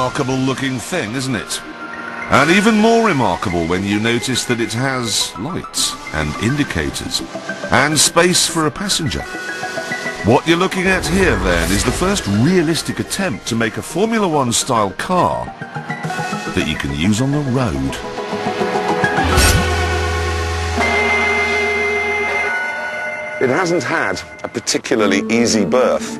remarkable looking thing, isn't it? And even more remarkable when you notice that it has lights and indicators and space for a passenger. What you're looking at here then is the first realistic attempt to make a Formula One style car that you can use on the road. It hasn't had a particularly easy birth.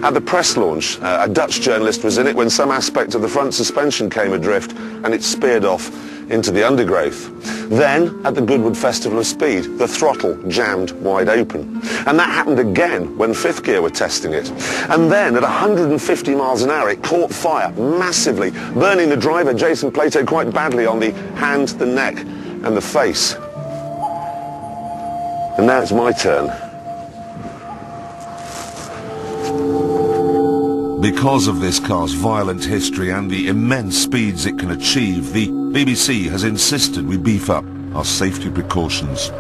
At the press launch, a Dutch journalist was in it when some aspect of the front suspension came adrift and it speared off into the undergrowth. Then, at the Goodwood Festival of Speed, the throttle jammed wide open. And that happened again when Fifth Gear were testing it. And then, at 150 miles an hour, it caught fire massively, burning the driver, Jason Plato, quite badly on the hand, the neck, and the face. And now it's my turn. Because of this car's violent history and the immense speeds it can achieve, the BBC has insisted we beef up our safety precautions.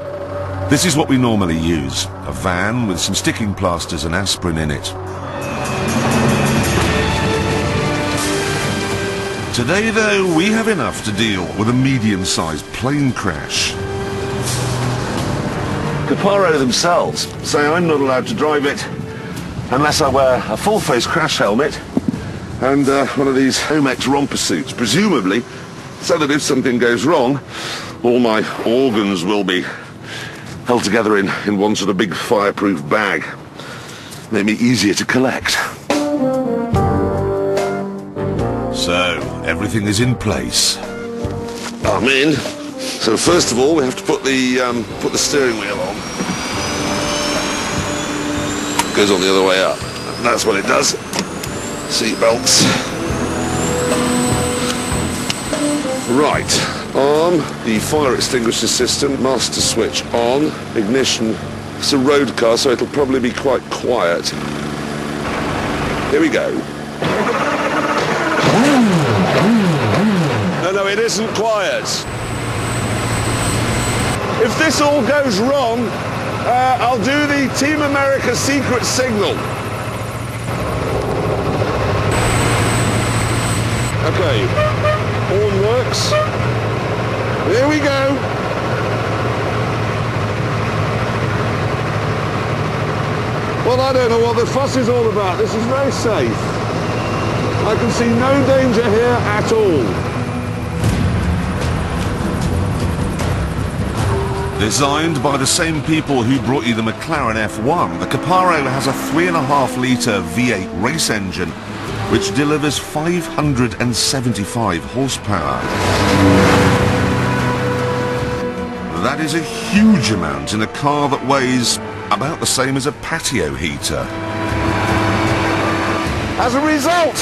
This is what we normally use, a van with some sticking plasters and aspirin in it. Today, though, we have enough to deal with a medium-sized plane crash. Caparo themselves say I'm not allowed to drive it unless I wear a full-face crash helmet and one of these Homex romper suits, presumably so that if something goes wrong, all my organs will be held together in one sort of big fireproof bag. Make me easier to collect. So, everything is in place. I'm in. So first of all, we have to put the steering wheel on. Goes on the other way up. That's what it does. Seat belts. Right. Arm the fire extinguisher system. Master switch on. Ignition. It's a road car, so it'll probably be quite quiet. Here we go. No, it isn't quiet. If this all goes wrong, I'll do the Team America secret signal. Okay, horn works. Here we go. Well, I don't know what the fuss is all about. This is very safe. I can see no danger here at all. Designed by the same people who brought you the McLaren F1, the Caparo has a 3.5-litre V8 race engine which delivers 575 horsepower. That is a huge amount in a car that weighs about the same as a patio heater. As a result,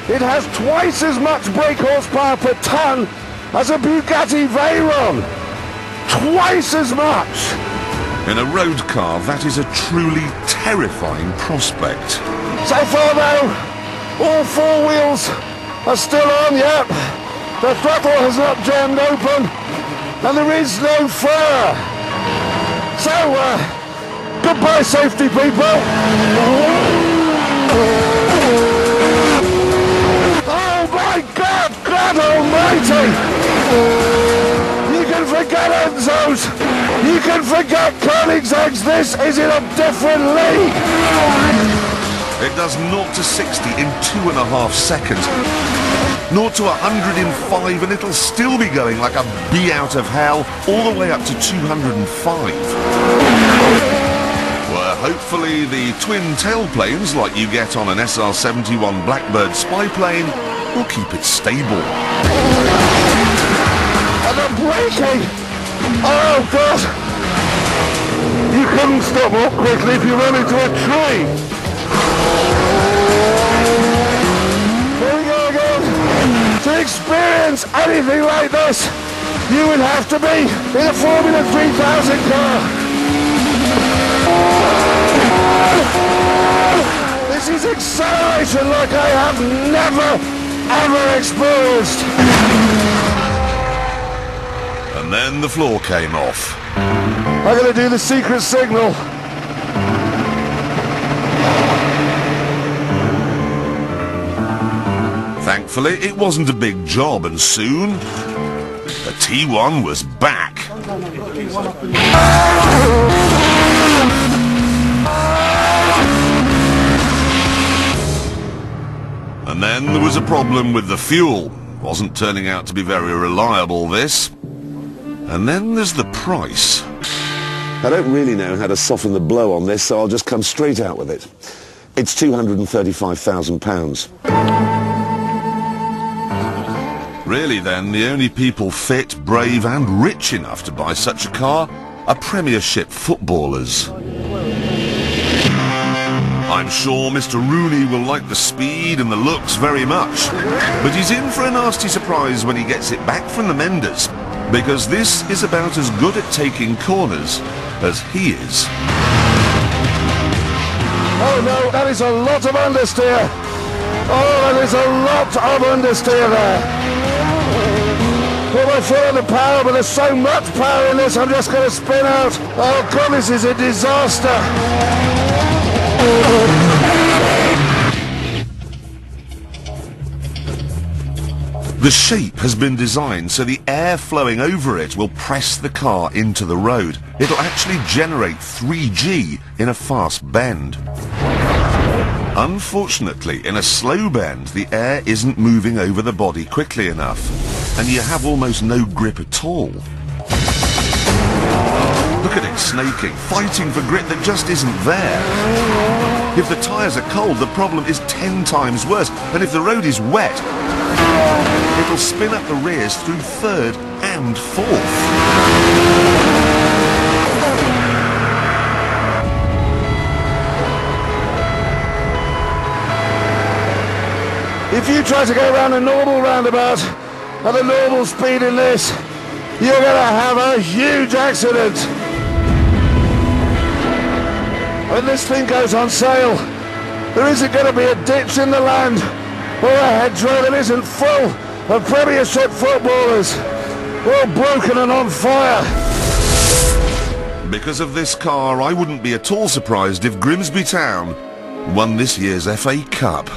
it has twice as much brake horsepower per tonne as a Bugatti Veyron. Twice as much! In a road car, that is a truly terrifying prospect. So far though, all four wheels are still on, yep. The throttle has not jammed open, and there is no flare. So, goodbye safety people! Oh my God, God almighty! You can forget Enzo's, you can forget Koenigsegg's, this is in a different league! It does 0 to 60 in 2.5 seconds. 0 to 100 in 5, and it'll still be going like a bee out of hell, all the way up to 205. Where hopefully the twin tailplanes, like you get on an SR-71 Blackbird spy plane, will keep it stable. And I'm braking! Oh God! You couldn't stop more quickly if you ran into a tree! Here we go again! To experience anything like this, you would have to be in a Formula 3000 car! This is acceleration like I have never, ever experienced! And then the floor came off. I'm going to do the secret signal. Thankfully, Thankfully, it wasn't a big job, and soon the T1 was back. And then there was a problem with the fuel. Wasn't turning out to be very reliable, this. And then there's the price. I don't really know how to soften the blow on this, so I'll just come straight out with it. It's £235,000. Really then, the only people fit, brave and rich enough to buy such a car are Premiership footballers. I'm sure Mr. Rooney will like the speed and the looks very much, but he's in for a nasty surprise when he gets it back from the menders, because this is about as good at taking corners as he is. Oh no, that is a lot of understeer. Oh, that is a lot of understeer there. Put my foot on the power, but there's so much power in this, I'm just going to spin out. Oh God, this is a disaster. The shape has been designed so the air flowing over it will press the car into the road. It'll actually generate 3G in a fast bend. Unfortunately, in a slow bend, the air isn't moving over the body quickly enough, and you have almost no grip at all. Look at it snaking, fighting for grip that just isn't there. If the tyres are cold, the problem is 10 times worse, and if the road is wet, it'll spin up the rears through third and fourth. If you try to go around a normal roundabout at a normal speed in this, you're going to have a huge accident. When this thing goes on sale, there isn't going to be a ditch in the land or a hedgerow that isn't full of Premiership footballers, all broken and on fire. Because of this car, I wouldn't be at all surprised if Grimsby Town won this year's FA Cup.